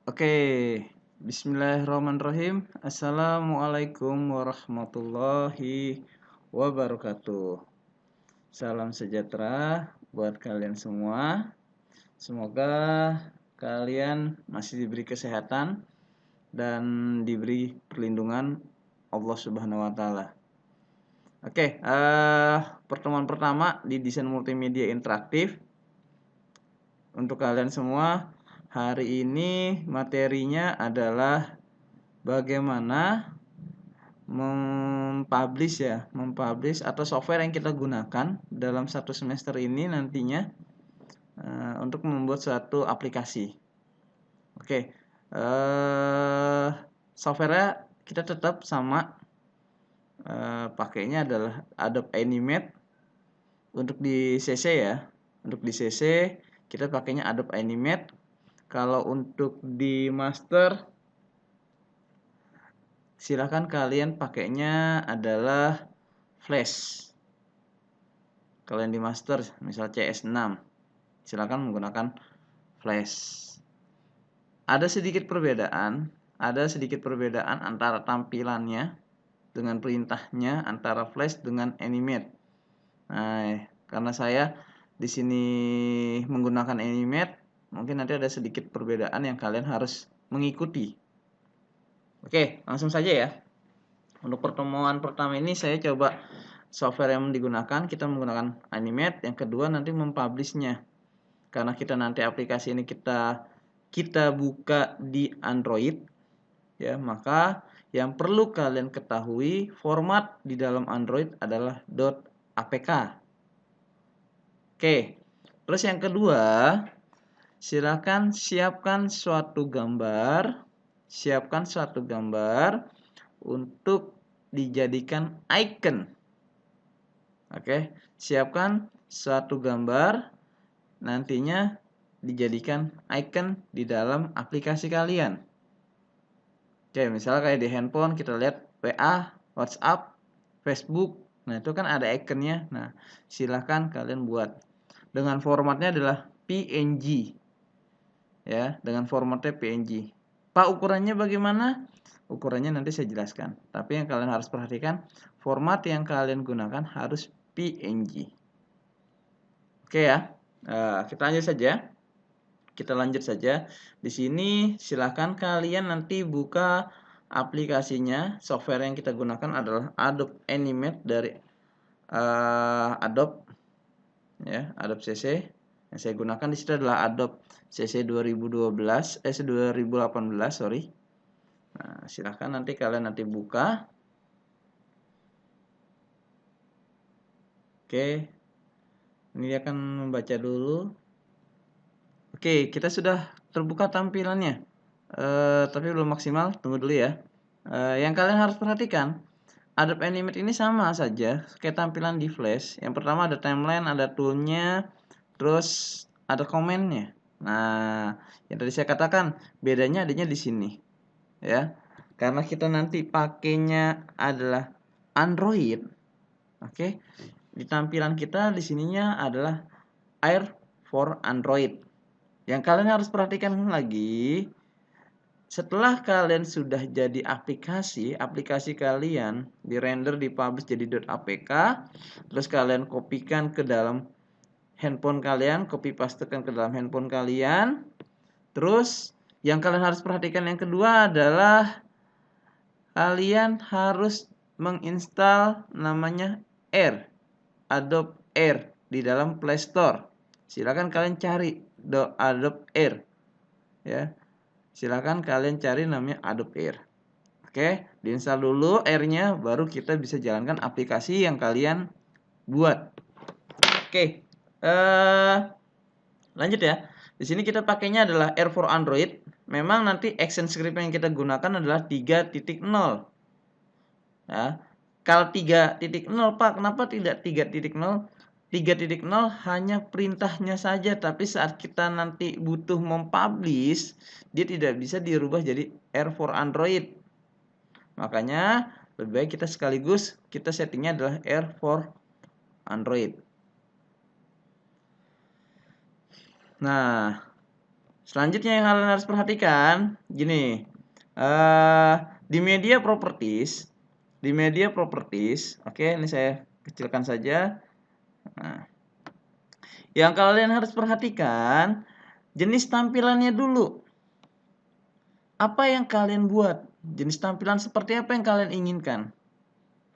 Oke, bismillahirrahmanirrahim. Assalamualaikum warahmatullahi wabarakatuh. Salam sejahtera buat kalian semua. Semoga kalian masih diberi kesehatan dan diberi perlindungan Allah Subhanahu wa Ta'ala. Oke, pertemuan pertama di desain multimedia interaktif. Untuk kalian semua, hari ini materinya adalah bagaimana mempublish atau software yang kita gunakan dalam satu semester ini nantinya untuk membuat suatu aplikasi. Oke, softwarenya kita tetap sama, pakainya adalah Adobe Animate untuk di CC ya. Untuk di CC kita pakainya Adobe Animate. Kalau untuk di master, silakan kalian pakainya adalah Flash. Kalau yang di master, misal CS6, silakan menggunakan Flash. Ada sedikit perbedaan antara tampilannya dengan perintahnya antara Flash dengan Animate. Nah, karena saya di sini menggunakan Animate, mungkin nanti ada sedikit perbedaan yang kalian harus mengikuti. Oke, langsung saja ya. Untuk pertemuan pertama ini saya coba software yang digunakan, kita menggunakan Animate. Yang kedua nanti mempublishnya. Karena kita nanti aplikasi ini kita buka di Android, ya, maka yang perlu kalian ketahui format di dalam Android adalah .apk. Oke, terus yang kedua, silakan siapkan suatu gambar untuk dijadikan icon. Oke, siapkan suatu gambar nantinya dijadikan icon di dalam aplikasi kalian. Oke, misalnya kayak di handphone kita lihat WA, WhatsApp, Facebook. Nah, itu kan ada iconnya. Nah, silahkan kalian buat. Dengan formatnya adalah PNG. Ya, dengan formatnya PNG. Pak, ukurannya bagaimana? Ukurannya nanti saya jelaskan. Tapi yang kalian harus perhatikan, format yang kalian gunakan harus PNG. Oke ya, kita lanjut saja. Di sini silahkan kalian nanti buka aplikasinya. Software yang kita gunakan adalah Adobe Animate dari Adobe, ya, Adobe CC. Yang saya gunakan di situ adalah Adobe CC 2018, 2018, sorry. Nah, silahkan nanti kalian buka. Oke, ini dia akan membaca dulu. Oke, kita sudah terbuka tampilannya, tapi belum maksimal. Tunggu dulu ya. Yang kalian harus perhatikan, Adobe Animate ini sama saja kayak tampilan di Flash. Yang pertama ada timeline, ada toolnya, terus ada komennya. Nah, yang tadi saya katakan bedanya adanya di sini, ya. Karena kita nanti pakainya adalah Android, oke. Di tampilan kita di sininya adalah Air for Android. Yang kalian harus perhatikan lagi, setelah kalian sudah jadi aplikasi kalian di-render, di-publish jadi .apk, terus kalian kopikan ke dalam handphone kalian, copy pastekan ke dalam handphone kalian. Terus yang kalian harus perhatikan yang kedua adalah kalian harus menginstal namanya Adobe Air di dalam Play Store. Silakan kalian cari Adobe Air, ya. Silakan kalian cari namanya Adobe Air. Oke, diinstal dulu Air-nya, baru kita bisa jalankan aplikasi yang kalian buat. Oke, lanjut ya. Di sini kita pakainya adalah Air for Android. Memang nanti action script yang kita gunakan adalah 3.0. Ya. Kalau 3.0, Pak, kenapa tidak 3.0? 3.0 hanya perintahnya saja, tapi saat kita nanti butuh mempublish, dia tidak bisa dirubah jadi Air for Android. Makanya lebih baik kita sekaligus kita settingnya adalah Air for Android. Nah, Selanjutnya yang kalian harus perhatikan, gini, di media properties, oke, ini saya kecilkan saja. Nah, yang kalian harus perhatikan jenis tampilannya dulu. Apa yang kalian buat? Jenis tampilan seperti apa yang kalian inginkan?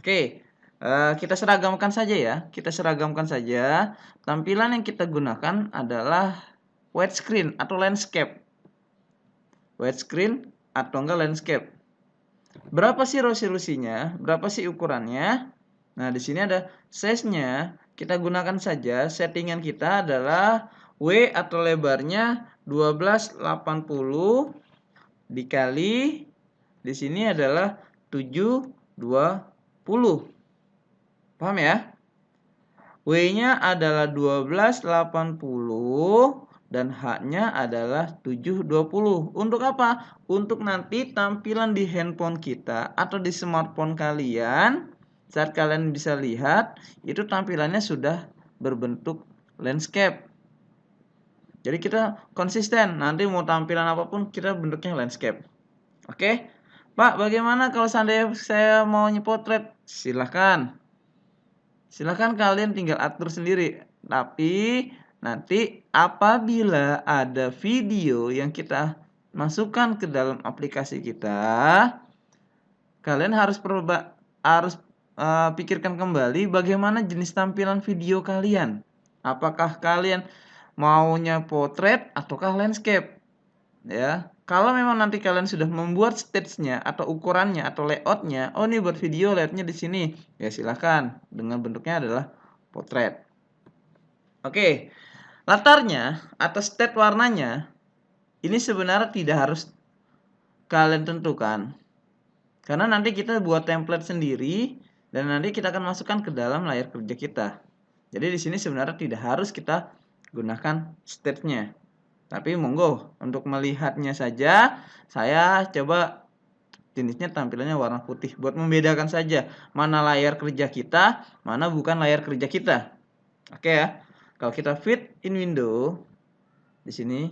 Oke, kita seragamkan saja ya. Kita seragamkan saja. Tampilan yang kita gunakan adalah widescreen atau landscape. Widescreen atau enggak landscape. Berapa sih resolusinya? Berapa sih ukurannya? Nah, di sini ada size-nya. Kita gunakan saja settingan kita adalah W atau lebarnya 1280 dikali di sini adalah 720. Paham ya? W-nya adalah 1280 dan H-nya adalah 720. Untuk apa? Untuk nanti tampilan di handphone kita atau di smartphone kalian, saat kalian bisa lihat, itu tampilannya sudah berbentuk landscape. Jadi kita konsisten, nanti mau tampilan apapun kita bentuknya landscape. Oke? Pak, bagaimana kalau seandainya saya mau nyepotret? Silahkan. Silahkan kalian tinggal atur sendiri. Tapi nanti apabila ada video yang kita masukkan ke dalam aplikasi kita, kalian harus pikirkan kembali bagaimana jenis tampilan video kalian. Apakah kalian maunya potret ataukah landscape? Ya, kalau memang nanti kalian sudah membuat stage-nya atau ukurannya atau layout-nya, oh ini buat video layout-nya di sini, ya silahkan dengan bentuknya adalah potret. Oke, latarnya atau state warnanya ini sebenarnya tidak harus kalian tentukan, karena nanti kita buat template sendiri dan nanti kita akan masukkan ke dalam layar kerja kita. Jadi di sini sebenarnya tidak harus kita gunakan state-nya. Tapi monggo untuk melihatnya saja saya coba jenisnya tampilannya warna putih buat membedakan saja mana layar kerja kita, mana bukan layar kerja kita. Oke ya. Kalau kita fit in window di sini.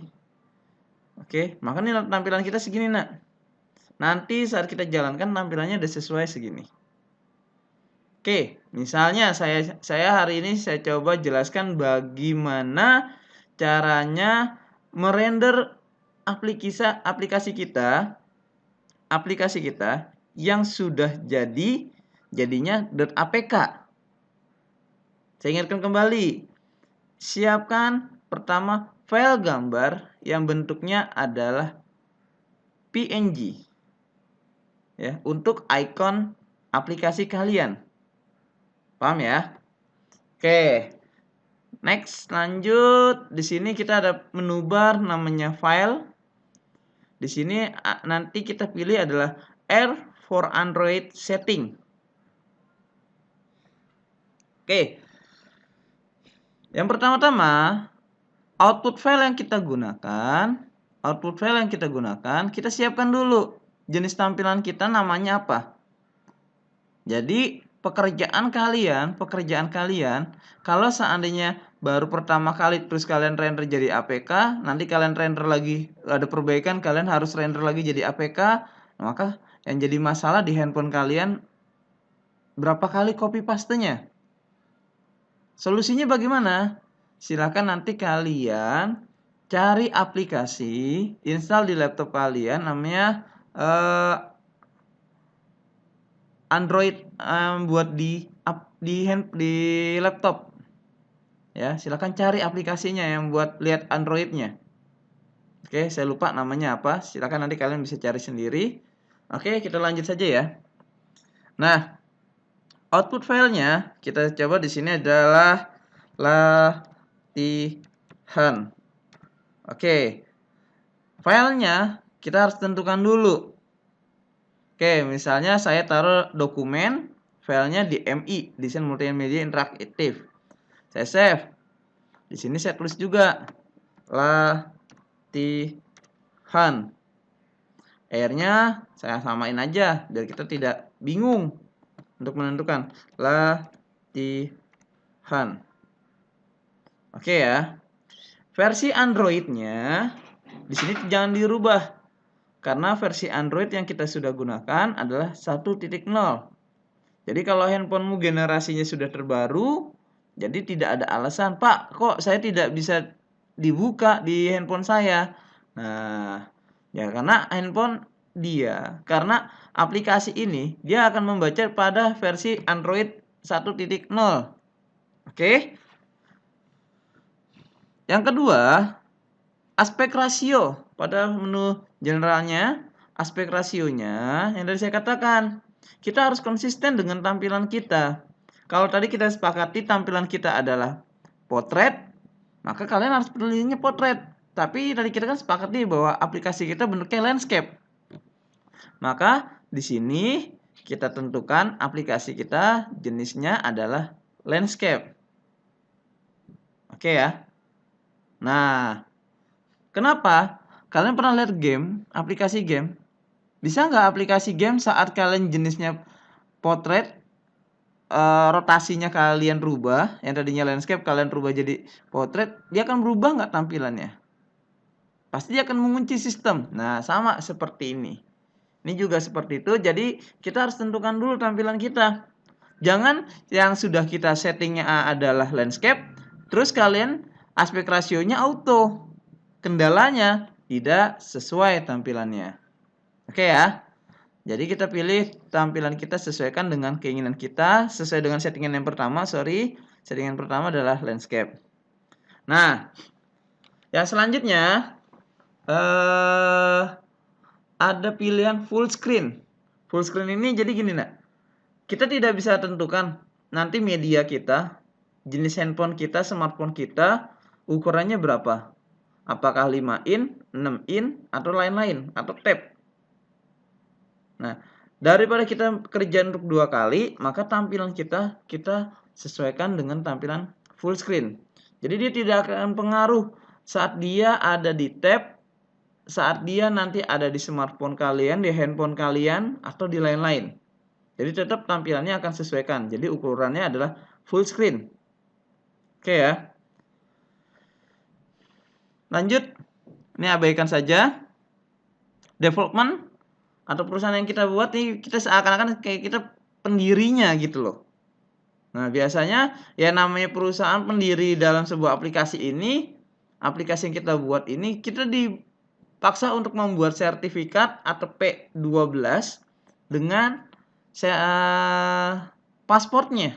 Oke, maka ini tampilan kita segini, Nak. Nanti saat kita jalankan tampilannya udah sesuai segini. Oke, misalnya saya hari ini saya coba jelaskan bagaimana caranya merender aplikasi kita yang sudah jadinya .apk. Saya ingatkan kembali. Siapkan pertama file gambar yang bentuknya adalah PNG. Ya, untuk icon aplikasi kalian. Paham ya? Oke. Next, lanjut. Di sini kita ada menu bar namanya file. Di sini nanti kita pilih adalah R for Android setting. Oke. Yang pertama-tama, output file yang kita gunakan, kita siapkan dulu jenis tampilan kita namanya apa. Jadi pekerjaan kalian kalau seandainya baru pertama kali terus kalian render jadi APK, nanti kalian render lagi ada perbaikan, kalian harus render lagi jadi APK, maka yang jadi masalah di handphone kalian berapa kali copy pastenya. Solusinya bagaimana? Silakan nanti kalian cari aplikasi, install di laptop kalian namanya Android buat di laptop. Ya, silakan cari aplikasinya yang buat lihat Androidnya. Oke, saya lupa namanya apa. Silakan nanti kalian bisa cari sendiri. Oke, kita lanjut saja ya. Nah, output filenya kita coba di sini adalah latihan. Oke. Filenya kita harus tentukan dulu. Oke, misalnya saya taruh dokumen, filenya di MI, Desain Multimedia Interaktif. Saya save. Di sini saya tulis juga latihan. R-nya saya samain aja biar kita tidak bingung untuk menentukan latihan. Oke ya. Versi Androidnya Di sini jangan dirubah karena versi Android yang kita sudah gunakan adalah 1.0. Jadi kalau handphonemu generasinya sudah terbaru, jadi tidak ada alasan, Pak, kok saya tidak bisa dibuka di handphone saya. Nah, ya karena aplikasi ini dia akan membaca pada versi Android 1.0. Oke. Yang kedua, aspek rasio. Pada menu generalnya, aspek rasionya yang tadi saya katakan, kita harus konsisten dengan tampilan kita. Kalau tadi kita sepakati tampilan kita adalah potret, maka kalian harus pilihnya potret. Tapi tadi kita kan sepakati bahwa aplikasi kita bentuknya landscape. Maka di sini kita tentukan aplikasi kita jenisnya adalah landscape. Oke ya. Nah, kenapa? Kalian pernah lihat aplikasi game? Bisa nggak aplikasi game saat kalian jenisnya potret, rotasinya kalian rubah, yang tadinya landscape kalian rubah jadi potret, dia akan berubah nggak tampilannya? Pasti akan mengunci sistem. Nah, sama seperti ini. Ini juga seperti itu, jadi kita harus tentukan dulu tampilan kita. Jangan yang sudah kita settingnya adalah landscape, terus kalian aspek rasionya auto. Kendalanya tidak sesuai tampilannya. Oke ya. Jadi kita pilih tampilan kita sesuaikan dengan keinginan kita, sesuai dengan settingan yang pertama, settingan pertama adalah landscape. Nah, yang selanjutnya ada pilihan full screen. Full screen ini jadi gini nak. Kita tidak bisa tentukan nanti media kita, jenis handphone kita, smartphone kita, ukurannya berapa. Apakah 5 in, 6 in, atau lain-lain, atau tab. Nah, daripada kita kerja untuk 2 kali, maka tampilan kita sesuaikan dengan tampilan full screen. Jadi dia tidak akan pengaruh saat dia ada di tab, saat dia nanti ada di smartphone kalian, di handphone kalian, atau di lain-lain. Jadi tetap tampilannya akan sesuaikan. Jadi ukurannya adalah full screen. Oke ya. Lanjut. Ini abaikan saja. Development atau perusahaan yang kita buat nih, kita seakan-akan kayak kita pendirinya gitu loh. Nah, biasanya ya namanya perusahaan pendiri dalam sebuah aplikasi ini, aplikasi yang kita buat ini, kita dipaksa untuk membuat sertifikat atau P12 dengan pasportnya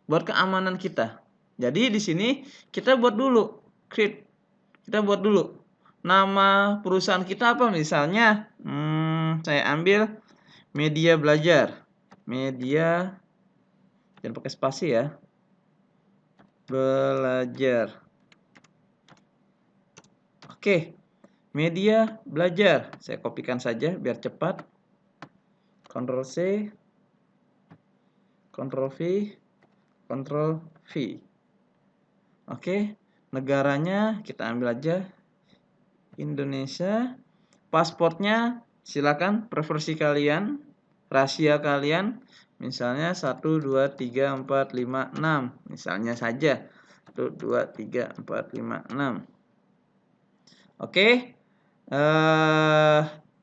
buat keamanan kita. Jadi di sini kita buat dulu kita buat dulu nama perusahaan kita apa, misalnya saya ambil Media Belajar, Media, jangan pakai spasi ya, Belajar. Oke, Media Belajar, saya kopikan saja biar cepat. Ctrl C, Ctrl V, Ctrl V. Oke, negaranya kita ambil aja Indonesia. Pasportnya silakan preferensi kalian, rahasia kalian, misalnya 1, 2, 3, 4, 5, 6, misalnya saja 1, 2, 3, 4, 5, 6. Oke,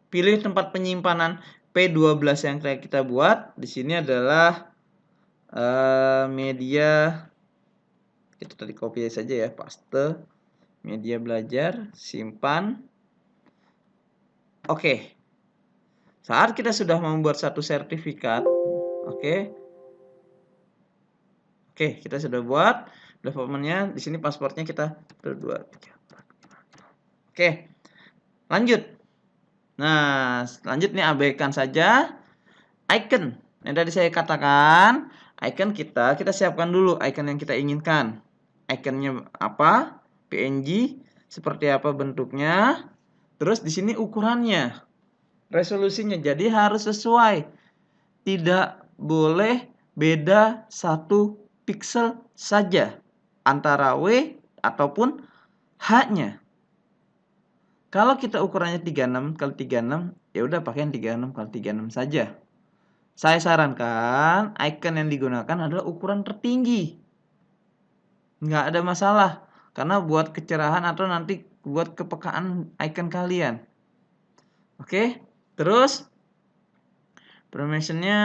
pilih tempat penyimpanan P12 yang kita buat. Di sini adalah media, kita tadi copy saja ya, paste, Media Belajar, simpan. Oke. Saat kita sudah membuat satu sertifikat, oke, kita sudah buat developmentnya. Di sini pasportnya kita 1, 2, 3, 4, 5. Oke, lanjut. Nah, lanjut nih abaikan saja icon. Yang tadi saya katakan, icon kita siapkan dulu icon yang kita inginkan. Iconnya apa? PNG, seperti apa bentuknya? Terus di sini ukurannya, resolusinya, jadi harus sesuai. Tidak boleh beda 1 pixel saja antara W ataupun H-nya. Kalau kita ukurannya 36 x 36, ya udah pakai yang 36 x 36 saja. Saya sarankan icon yang digunakan adalah ukuran tertinggi. Nggak ada masalah. karena buat kecerahan atau nanti buat kepekaan icon kalian. Oke, terus permissionnya,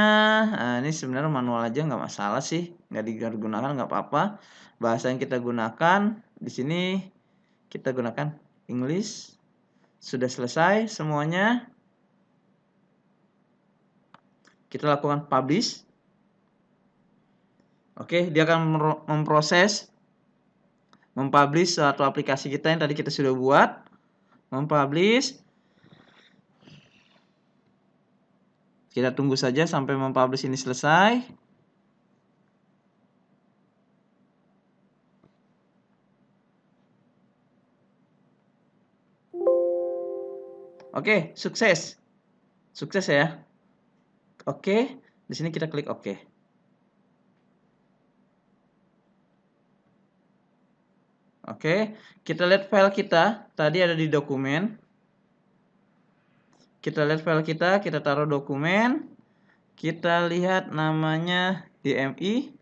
ini sebenarnya manual aja nggak masalah sih, nggak digunakan nggak apa-apa. Bahasa yang kita gunakan di sini kita gunakan English. Sudah selesai semuanya. Kita lakukan publish. Oke, dia akan mempublish suatu aplikasi kita yang tadi kita sudah buat. Mempublish. Kita tunggu saja sampai mempublish ini selesai. Oke, sukses. Sukses ya. Oke, di sini kita klik oke. Oke, kita lihat file kita. Tadi ada di dokumen. Kita lihat file kita taruh dokumen. Kita lihat namanya DMI.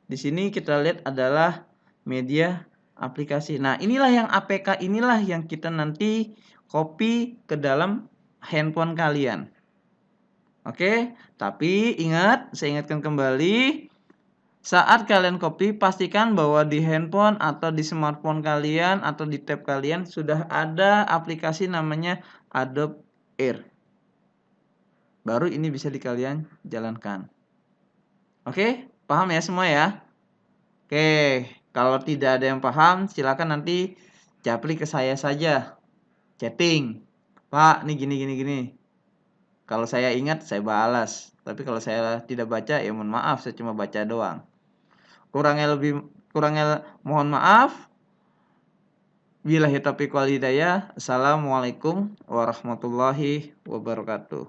Di sini kita lihat adalah media aplikasi. Nah, inilah yang APK, inilah yang kita nanti copy ke dalam handphone kalian. Oke, tapi ingat, saya ingatkan kembali, saat kalian copy, pastikan bahwa di handphone atau di smartphone kalian atau di tab kalian sudah ada aplikasi namanya Adobe Air. Baru ini bisa kalian jalankan. Oke, paham ya semua ya? Oke, kalau tidak ada yang paham, silakan nanti japri ke saya saja. Chatting. Pak, ini gini. Kalau saya ingat, saya balas. Tapi kalau saya tidak baca, ya mohon maaf, saya cuma baca doang. Kurangnya mohon maaf. Billahi taufiq wal hidayah. Assalamualaikum warahmatullahi wabarakatuh.